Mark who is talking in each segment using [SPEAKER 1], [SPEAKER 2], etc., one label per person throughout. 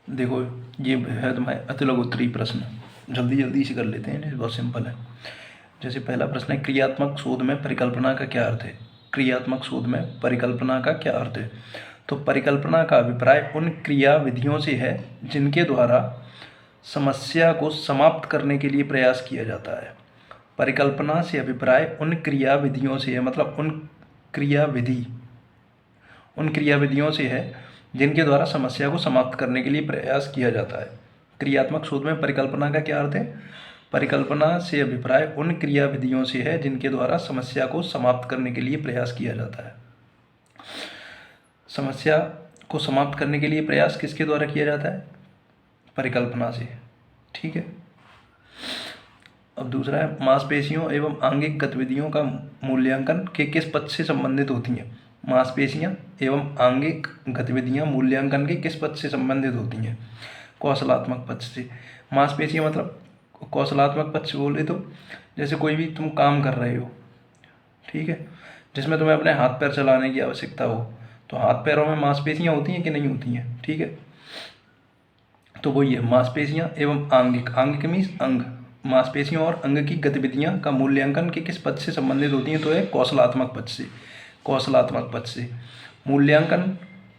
[SPEAKER 1] देखो, ये है तुम्हारे अतिलघुत्तरीय प्रश्न, जल्दी जल्दी से कर लेते हैं, ये बहुत सिंपल है। जैसे पहला प्रश्न है, क्रियात्मक शोध में परिकल्पना का क्या अर्थ है। क्रियात्मक शोध में परिकल्पना का क्या अर्थ है। तो परिकल्पना का अभिप्राय उन क्रिया विधियों से है जिनके द्वारा समस्या को समाप्त करने के लिए प्रयास किया जाता है। परिकल्पना से अभिप्राय उन क्रिया विधियों से है, मतलब उन क्रिया विधियों से है जिनके द्वारा समस्या को समाप्त करने के लिए प्रयास किया जाता है। क्रियात्मक शोध में परिकल्पना का क्या अर्थ है। परिकल्पना से अभिप्राय उन क्रिया विधियों से है जिनके द्वारा समस्या को समाप्त करने के लिए प्रयास किया जाता है। समस्या को समाप्त करने के लिए प्रयास किसके द्वारा किया जाता है, परिकल्पना से। ठीक है। अब दूसरा है, मांसपेशियों एवं आंगिक गतिविधियों का मूल्यांकन के किस पक्ष से संबंधित होती हैं। मांसपेशियां एवं आंगिक गतिविधियां मूल्यांकन के किस पक्ष से संबंधित होती हैं, कौशलात्मक पक्ष से। मांसपेशियां मतलब कौशलात्मक पक्ष बोले तो जैसे कोई भी तुम काम कर रहे हो, ठीक है, जिसमें तुम्हें अपने हाथ पैर चलाने की आवश्यकता हो, तो हाथ पैरों में मांसपेशियां होती हैं कि नहीं होती हैं। ठीक है, तो वही है मांसपेशियां एवं आंगिक मीन्स अंग। मांसपेशियों और अंग की गतिविधियां का मूल्यांकन के किस पक्ष से संबंधित होती हैं, तो है कौशलात्मक पक्ष से। कौशलात्मक पक्ष से। मूल्यांकन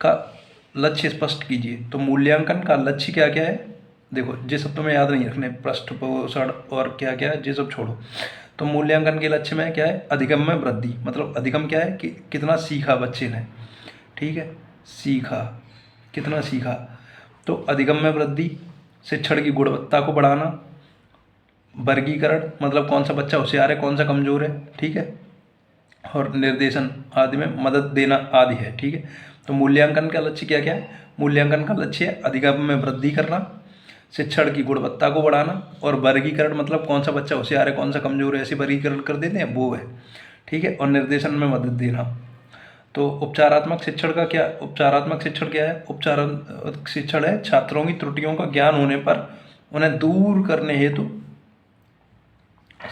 [SPEAKER 1] का लक्ष्य स्पष्ट कीजिए। तो मूल्यांकन का लक्ष्य क्या क्या है, देखो ये सब तुम्हें याद नहीं रखने, पृष्ठपोषण और क्या क्या है ये सब छोड़ो। तो मूल्यांकन के लक्ष्य में क्या है, अधिगम में वृद्धि, मतलब अधिगम क्या है कि कितना सीखा बच्चे ने। ठीक है, सीखा, कितना सीखा। तो अधिगम में वृद्धि, शिक्षण की गुणवत्ता को बढ़ाना, वर्गीकरण मतलब कौन सा बच्चा होशियार है कौन सा कमजोर है। ठीक है, और निर्देशन आदि में मदद देना आदि है। ठीक है, तो मूल्यांकन का लक्ष्य क्या क्या है। मूल्यांकन का लक्ष्य है अधिगम में वृद्धि करना, शिक्षण की गुणवत्ता को बढ़ाना, और वर्गीकरण मतलब कौन सा बच्चा होशियार है कौन सा कमजोर है, ऐसे वर्गीकरण कर देते हैं वो है। ठीक है, और निर्देशन में मदद देना। तो उपचारात्मक शिक्षण का क्या, उपचारात्मक शिक्षण क्या है। उपचारात्मक शिक्षण है छात्रों की त्रुटियों का ज्ञान होने पर उन्हें दूर करने हेतु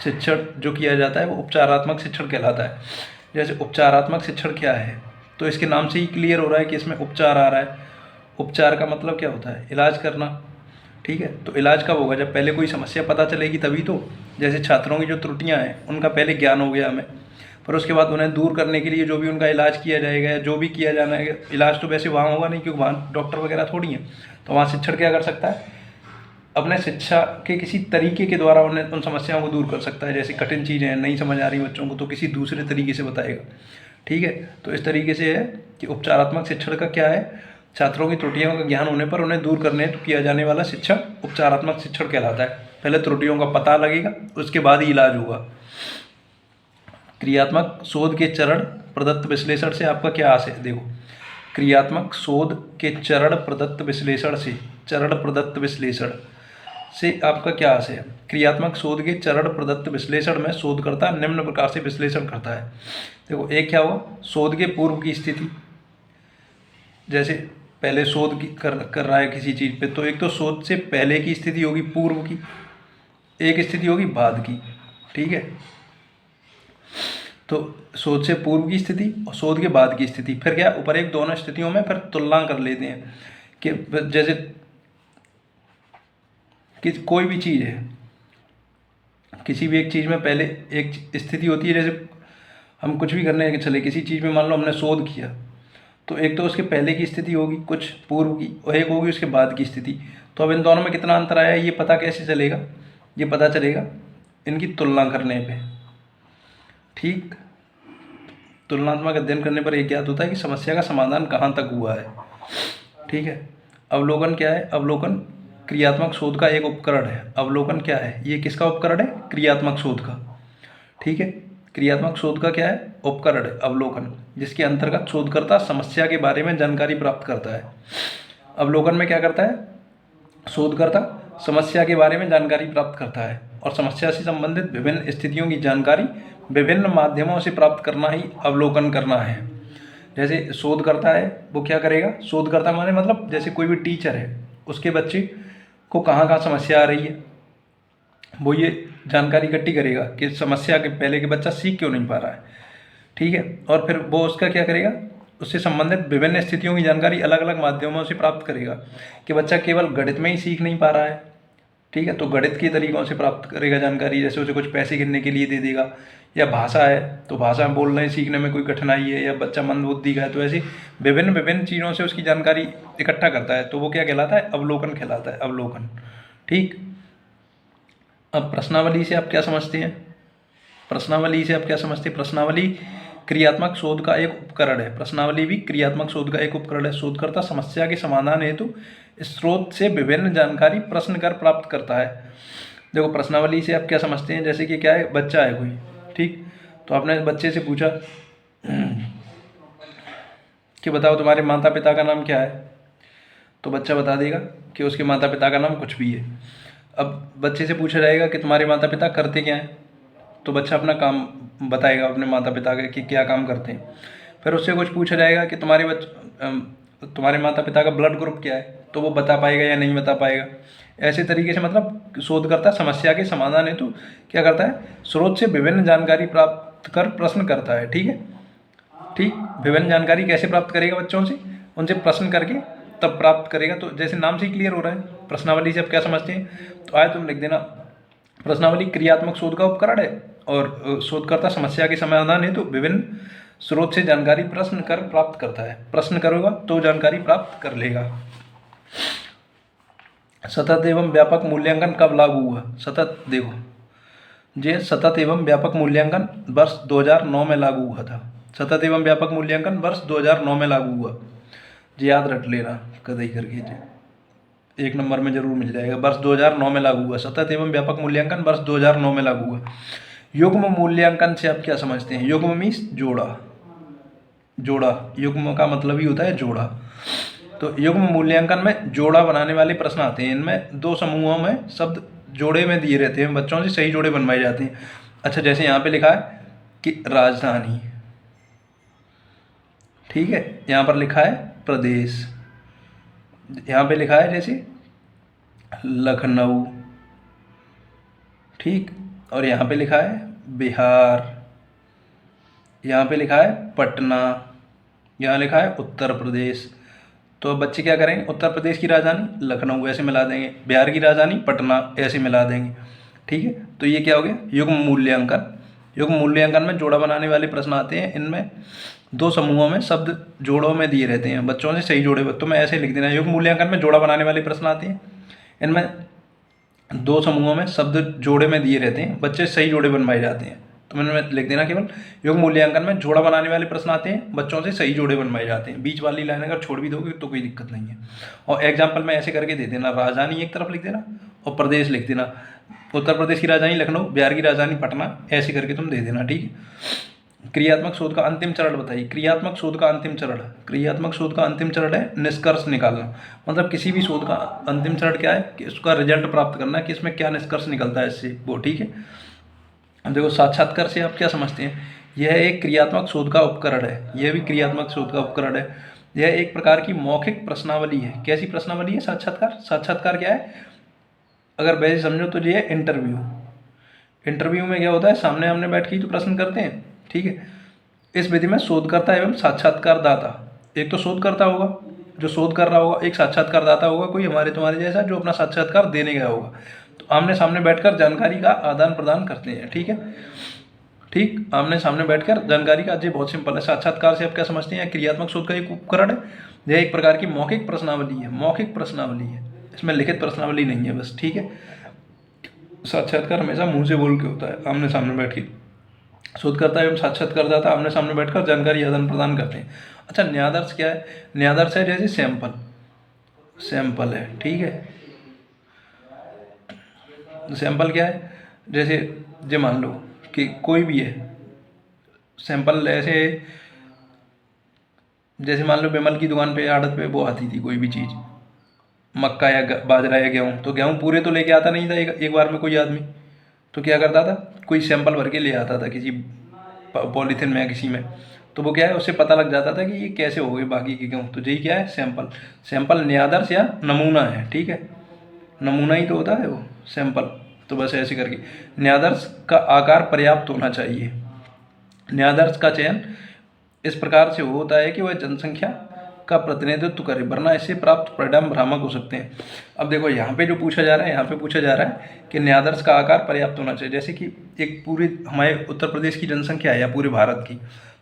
[SPEAKER 1] शिक्षण जो किया जाता है वो उपचारात्मक शिक्षण कहलाता है। जैसे उपचारात्मक शिक्षण क्या है, तो इसके नाम से ही क्लियर हो रहा है कि इसमें उपचार आ रहा है। उपचार का मतलब क्या होता है, इलाज करना। ठीक है, तो इलाज कब होगा, जब पहले कोई समस्या पता चलेगी तभी तो। जैसे छात्रों की जो त्रुटियां हैं उनका पहले ज्ञान हो गया हमें, पर उसके बाद उन्हें दूर करने के लिए जो भी उनका इलाज किया जाएगा या जो भी किया जाना है, इलाज तो वैसे वहाँ होगा नहीं क्योंकि वहाँ डॉक्टर वगैरह थोड़ी हैं, तो वहाँ शिक्षण क्या कर सकता है, अपने शिक्षा के किसी तरीके के द्वारा उन्हें उन समस्याओं को दूर कर सकता है। जैसे कठिन चीज़ें हैं नहीं समझ आ रही बच्चों को, तो किसी दूसरे तरीके से बताएगा। ठीक है, तो इस तरीके से है कि उपचारात्मक शिक्षण का क्या है, छात्रों की त्रुटियों का ज्ञान होने पर उन्हें दूर करने हेतु किया जाने वाला शिक्षण उपचारात्मक शिक्षण कहलाता है। पहले त्रुटियों का पता लगेगा, उसके बाद ही इलाज होगा। क्रियात्मक शोध के चरण प्रदत्त विश्लेषण से आपका क्या आशय है। देखो, क्रियात्मक शोध के चरण प्रदत्त विश्लेषण से आपका क्या आशय है। क्रियात्मक शोध के चरण प्रदत्त विश्लेषण में शोधकर्ता निम्न प्रकार से विश्लेषण करता है। देखो, एक क्या हुआ, शोध के पूर्व की स्थिति, जैसे पहले शोध की कर रहा है किसी चीज़ पे, तो एक तो शोध से पहले की स्थिति होगी पूर्व की, एक स्थिति होगी बाद की। ठीक है, तो शोध से पूर्व की स्थिति और शोध के बाद की स्थिति, फिर क्या ऊपर एक दोनों स्थितियों में फिर तुलना कर लेते हैं कि जैसे कि कोई भी चीज़ है, किसी भी एक चीज़ में पहले एक स्थिति होती है। जैसे हम कुछ भी करने के चले किसी चीज़ में, मान लो हमने शोध किया, तो एक तो उसके पहले की स्थिति होगी कुछ पूर्व की, और एक होगी उसके बाद की स्थिति। तो अब इन दोनों में कितना अंतर आया ये पता कैसे चलेगा, ये पता चलेगा इनकी तुलना करने पे। ठीक, तुलनात्मक अध्ययन करने पर यह ज्ञात होता है कि समस्या का समाधान कहाँ तक हुआ है। ठीक है, अवलोकन क्या है, अवलोकन क्रियात्मक शोध का एक उपकरण है। अवलोकन क्या है, ये किसका उपकरण है, क्रियात्मक शोध का। ठीक है, क्रियात्मक शोध का क्या है, उपकरण है अवलोकन, जिसके अंतर्गत शोधकर्ता समस्या के बारे में जानकारी प्राप्त करता है। अवलोकन में क्या करता है, शोधकर्ता समस्या के बारे में जानकारी प्राप्त करता है, और समस्या से संबंधित विभिन्न स्थितियों की जानकारी विभिन्न माध्यमों से प्राप्त करना ही अवलोकन करना है। जैसे शोधकर्ता है वो क्या करेगा, शोधकर्ता माने मतलब जैसे कोई भी टीचर है, उसके बच्चे को कहाँ कहाँ समस्या आ रही है, वो ये जानकारी इकट्ठी करेगा कि समस्या के पहले के बच्चा सीख क्यों नहीं पा रहा है। ठीक है, और फिर वो उसका क्या करेगा, उससे संबंधित विभिन्न स्थितियों की जानकारी अलग अलग माध्यमों से प्राप्त करेगा। कि बच्चा केवल गणित में ही सीख नहीं पा रहा है, ठीक है, तो गणित के तरीकों से प्राप्त करेगा जानकारी, जैसे उसे कुछ पैसे गिनने के लिए दे देगा। या भाषा है तो भाषा बोलने सीखने में कोई कठिनाई है, या बच्चा मंदबुद्धि का है, तो ऐसी विभिन्न विभिन्न चीज़ों से उसकी जानकारी इकट्ठा करता है, तो वो क्या कहलाता है, अवलोकन कहलाता है, अवलोकन। ठीक। अब प्रश्नावली से आप क्या समझते हैं? प्रश्नावली से आप क्या समझते हैं? प्रश्नावली क्रियात्मक शोध का एक उपकरण है। प्रश्नावली भी क्रियात्मक शोध का एक उपकरण है। शोधकर्ता समस्या के समाधान हेतु स्रोत से विभिन्न जानकारी प्रश्न कर प्राप्त करता है। देखो, प्रश्नावली से आप क्या समझते हैं? जैसे कि क्या है, बच्चा है कोई, ठीक, तो आपने बच्चे से पूछा कि बताओ तुम्हारे माता पिता का नाम क्या है, तो बच्चा बता देगा कि उसके माता पिता का नाम कुछ भी है। अब बच्चे से पूछा जाएगा कि तुम्हारे माता पिता करते क्या हैं, तो बच्चा अपना काम बताएगा अपने माता पिता के कि क्या काम करते हैं। फिर उससे कुछ पूछा जाएगा कि तुम्हारे माता पिता का ब्लड ग्रुप क्या है, तो वो बता पाएगा या नहीं बता पाएगा। ऐसे तरीके से मतलब शोधकर्ता समस्या के समाधान हेतु क्या करता है, स्रोत से विभिन्न जानकारी प्राप्त कर प्रश्न करता है। ठीक है, ठीक। विभिन्न जानकारी कैसे प्राप्त करेगा? बच्चों से, उनसे प्रश्न करके तब प्राप्त करेगा। तो जैसे नाम से ही क्लियर हो रहा है, प्रश्नावली से आप क्या समझते हैं? तो आए तुम लिख देना, प्रश्नावली क्रियात्मक शोध का उपकरण है और शोधकर्ता समस्या के समाधान हेतु विभिन्न स्रोत से जानकारी प्रश्न कर प्राप्त करता है। प्रश्न करोगा तो जानकारी प्राप्त कर लेगा। सतत एवं व्यापक मूल्यांकन कब लागू हुआ? सतत, देखो, ये सतत एवं व्यापक मूल्यांकन वर्ष 2009 में लागू हुआ था। सतत एवं व्यापक मूल्यांकन वर्ष 2009 में लागू हुआ। जी याद रख लेना कदई करके, जी 1 नंबर में जरूर मिल जाएगा। वर्ष 2009 में लागू हुआ। सतत एवं व्यापक मूल्यांकन वर्ष 2009 में लागू हुआ। युग्म मूल्यांकन से आप क्या समझते हैं? युग्म मीन्स जोड़ा, जोड़ा, युग्म का मतलब ही होता है जोड़ा। तो युग्म मूल्यांकन में जोड़ा बनाने वाले प्रश्न आते हैं। इनमें 2 समूहों में शब्द जोड़े में दिए रहते हैं, बच्चों से सही जोड़े बनवाए जाते हैं। अच्छा, जैसे यहाँ पे लिखा है कि राजधानी, ठीक है, यहाँ पर लिखा है प्रदेश, यहाँ पे लिखा है जैसे लखनऊ, ठीक, और यहाँ पे लिखा है बिहार, यहाँ पे लिखा है पटना, यहाँ लिखा है उत्तर प्रदेश। तो बच्चे क्या करेंगे? उत्तर प्रदेश की राजधानी लखनऊ ऐसे मिला देंगे, बिहार की राजधानी पटना ऐसे मिला देंगे। ठीक है, तो ये क्या हो गया? युग्म मूल्यांकन। युग्म मूल्यांकन में जोड़ा बनाने वाले प्रश्न आते हैं। इनमें 2 समूहों में शब्द जोड़ों में दिए रहते हैं, बच्चों से सही जोड़े, तो मैं ऐसे लिख देना, युग्म मूल्यांकन में जोड़ा बनाने वाले प्रश्न आते हैं। इनमें 2 समूहों में शब्द जोड़े में दिए रहते हैं, बच्चे सही जोड़े बनवाए जाते हैं। तो मैंने लिख देना केवल, युग्म मूल्यांकन में जोड़ा बनाने वाले प्रश्न आते हैं, बच्चों से सही जोड़े बनवाए जाते हैं। बीच वाली लाइन अगर छोड़ भी दोगे तो कोई दिक्कत नहीं है। और एग्जाम्पल में ऐसे करके दे देना, राजधानी एक तरफ लिख देना और प्रदेश लिख देना, उत्तर प्रदेश की राजधानी लखनऊ, बिहार की राजधानी पटना, ऐसे करके तुम दे देना। ठीक है। क्रियात्मक शोध का अंतिम चरण बताइए। क्रियात्मक शोध का अंतिम चरण, क्रियात्मक शोध का अंतिम चरण है निष्कर्ष निकालना। मतलब किसी भी शोध का अंतिम चरण क्या है कि उसका रिजल्ट प्राप्त करना, कि इसमें क्या निष्कर्ष निकलता है इससे, वो। ठीक है। अब देखो, साक्षात्कार से आप क्या समझते हैं? यह एक क्रियात्मक शोध का उपकरण है। यह भी क्रियात्मक शोध का उपकरण है। यह एक प्रकार की मौखिक प्रश्नावली है। कैसी प्रश्नावली है? साक्षात्कार। साक्षात्कार क्या है? अगर वैसे समझो तो ये है इंटरव्यू। इंटरव्यू में क्या होता है? सामने आमने बैठ के ही तो प्रश्न करते हैं। ठीक है। इस विधि में शोधकर्ता एवं साक्षात्कारदाता, एक तो शोधकर्ता होगा जो शोध कर रहा होगा, एक साक्षात्कारदाता होगा कोई हमारे तुम्हारे जैसा जो अपना साक्षात्कार देने गया होगा। तो आमने सामने बैठकर जानकारी का आदान प्रदान करते हैं। ठीक है, ठीक, आमने सामने बैठकर जानकारी का, ये बहुत सिंपल है। साक्षात्कार से आप क्या समझते हैं? क्रियात्मक शोध का एक उपकरण है। यह एक प्रकार की मौखिक प्रश्नावली है। मौखिक प्रश्नावली है, इसमें लिखित प्रश्नावली नहीं है बस। ठीक है। साक्षात्कार हमेशा मुंह से बोल के होता है, आमने सामने बैठ के। शोधकर्ता एवं साक्षात्कारदाता आमने सामने बैठकर जानकारी आदान प्रदान करते हैं। अच्छा, न्यायादर्श क्या है? न्यायादर्श है जैसे सैंपल, सैंपल है। ठीक है, सैंपल क्या है? जैसे ये मान लो कि कोई भी है सैंपल, ऐसे जैसे मान लो विमल की दुकान पे, आड़त पे वो आती थी कोई भी चीज़, मक्का या बाजरा या गेहूँ, तो गेहूँ पूरे तो लेके आता नहीं था एक बार में कोई आदमी। तो क्या करता था? कोई सैंपल भर के ले आता था किसी पॉलीथिन में या किसी में। तो वो क्या है, उससे पता लग जाता था कि ये कैसे हो गए बाकी के गेहूँ। तो यही क्या है? सैंपल। सैंपल न्यायादर्श या नमूना है। ठीक है, नमूना ही तो होता है वो सैंपल। तो बस ऐसे करके, न्यायादर्श का आकार पर्याप्त होना चाहिए। न्यायादर्श का चयन इस प्रकार से वो होता है कि वह जनसंख्या का प्रतिनिधित्व करे, वरना इससे प्राप्त परिणाम भ्रामक हो सकते हैं। अब देखो यहाँ पे जो पूछा जा रहा है, यहाँ पे पूछा जा रहा है कि न्यायाधीश का आकार पर्याप्त होना चाहिए। जैसे कि एक पूरी हमारे उत्तर प्रदेश की जनसंख्या है या पूरे भारत की,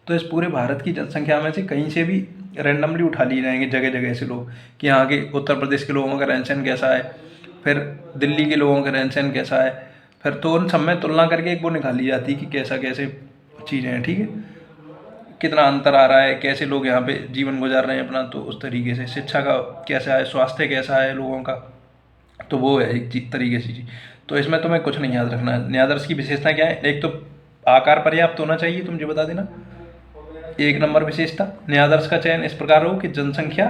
[SPEAKER 1] तो इस पूरे भारत की जनसंख्या में से कहीं से भी रैंडमली उठा लिए जाएंगे जगह जगह से लोग, कि यहाँ के उत्तर प्रदेश के लोगों का रहन सहन कैसा है, फिर दिल्ली के लोगों का रहन सहन कैसा है, फिर तो उन सब में तुलना करके एक वो निकाली जाती है कि कैसा कैसे चीज़ें हैं, ठीक है, कितना अंतर आ रहा है, कैसे लोग यहाँ पे जीवन गुजार रहे हैं अपना, तो उस तरीके से शिक्षा का कैसा है, स्वास्थ्य कैसा है लोगों का, तो वो है एक तरीके से जी। तो इसमें तुम्हें कुछ नहीं याद रखना है। न्यायाधीश की विशेषता क्या है, एक तो आकार पर्याप्त होना चाहिए, तुम मुझे बता देना। एक नंबर विशेषता, न्यायाधीश का चयन इस प्रकार हो कि जनसंख्या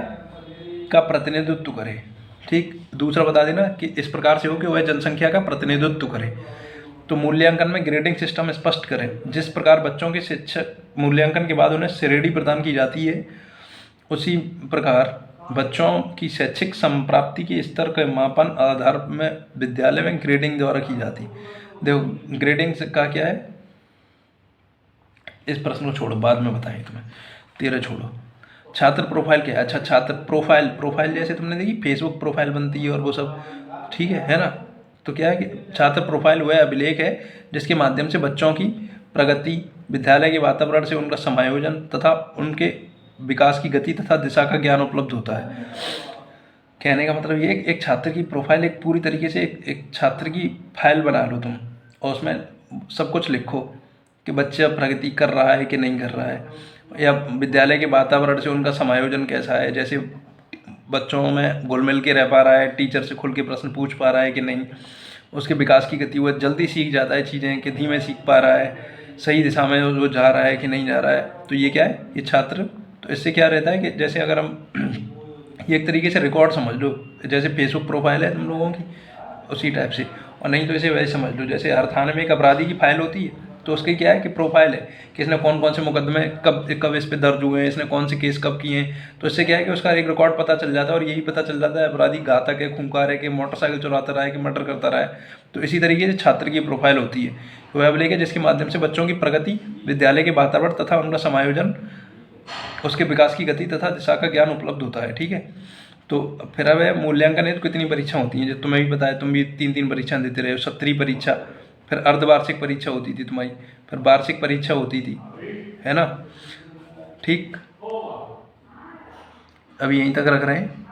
[SPEAKER 1] का प्रतिनिधित्व करे, ठीक। दूसरा बता देना कि इस प्रकार से हो कि वह जनसंख्या का प्रतिनिधित्व करे। तो मूल्यांकन में ग्रेडिंग सिस्टम स्पष्ट करें। जिस प्रकार बच्चों के शिक्षक मूल्यांकन के बाद उन्हें श्रेणी प्रदान की जाती है, उसी प्रकार बच्चों की शैक्षिक संप्राप्ति के स्तर के मापन आधार में विद्यालय में ग्रेडिंग द्वारा की जाती है। देखो ग्रेडिंग का क्या है, इस प्रश्न को छोड़ो, बाद में बताएं तुम्हें, 13 छोड़ो। छात्र प्रोफाइल क्या है, अच्छा छात्र प्रोफाइल, प्रोफाइल जैसे तुमने देखी फेसबुक प्रोफाइल बनती है और वो सब, ठीक है ना। तो क्या है कि छात्र प्रोफाइल वह अभिलेख है जिसके माध्यम से बच्चों की प्रगति, विद्यालय के वातावरण से उनका समायोजन तथा उनके विकास की गति तथा दिशा का ज्ञान उपलब्ध होता है। कहने का मतलब ये है कि एक छात्र की प्रोफाइल एक पूरी तरीके से एक छात्र की फाइल बना लो तुम, और उसमें सब कुछ लिखो कि बच्चा प्रगति कर रहा है कि नहीं कर रहा है, या विद्यालय के वातावरण से उनका समायोजन कैसा है, जैसे बच्चों में घुल मिल के रह पा रहा है, टीचर से खुल के प्रश्न पूछ पा रहा है कि नहीं, उसके विकास की गति, वह जल्दी सीख जाता है चीज़ें कि धीमे सीख पा रहा है, सही दिशा में वो जा रहा है कि नहीं जा रहा है। तो ये क्या है, ये छात्र, तो इससे क्या रहता है कि जैसे अगर हम ये एक तरीके से रिकॉर्ड समझ लो, जैसे फेसबुक प्रोफाइल है तुम लोगों की, उसी टाइप से। और नहीं तो इसे वैसे समझ लो जैसे हर थाने में एक अपराधी की फाइल होती है, तो उसकी क्या है कि प्रोफाइल है कि इसने कौन कौन से मुकदमे कब कब इस पे दर्ज हुए हैं, इसने कौन से केस कब किए हैं। तो इससे क्या है कि उसका एक रिकॉर्ड पता चल जाता है, और यही पता चल जाता है अपराधी घातक है, खूंखार है, कि मोटरसाइकिल चुराता रहा है, कि मर्डर करता रहा है। तो इसी तरीके से छात्र की प्रोफाइल होती है, वह अभिलेख है जिसके माध्यम से बच्चों की प्रगति, विद्यालय के वातावरण तथा उनका समायोजन, उसके विकास की गति तथा दिशा का ज्ञान उपलब्ध होता है, ठीक है। तो फिर अब मूल्यांकन है तो कितनी परीक्षा होती हैं, जो तुम्हें भी बताया, तुम भी 3 परीक्षा देते रहे हो, सत्रीय परीक्षा, फिर अर्धवार्षिक परीक्षा होती थी तुम्हारी, फिर वार्षिक परीक्षा होती थी, है ना, ठीक। अभी यहीं तक रख रहे हैं।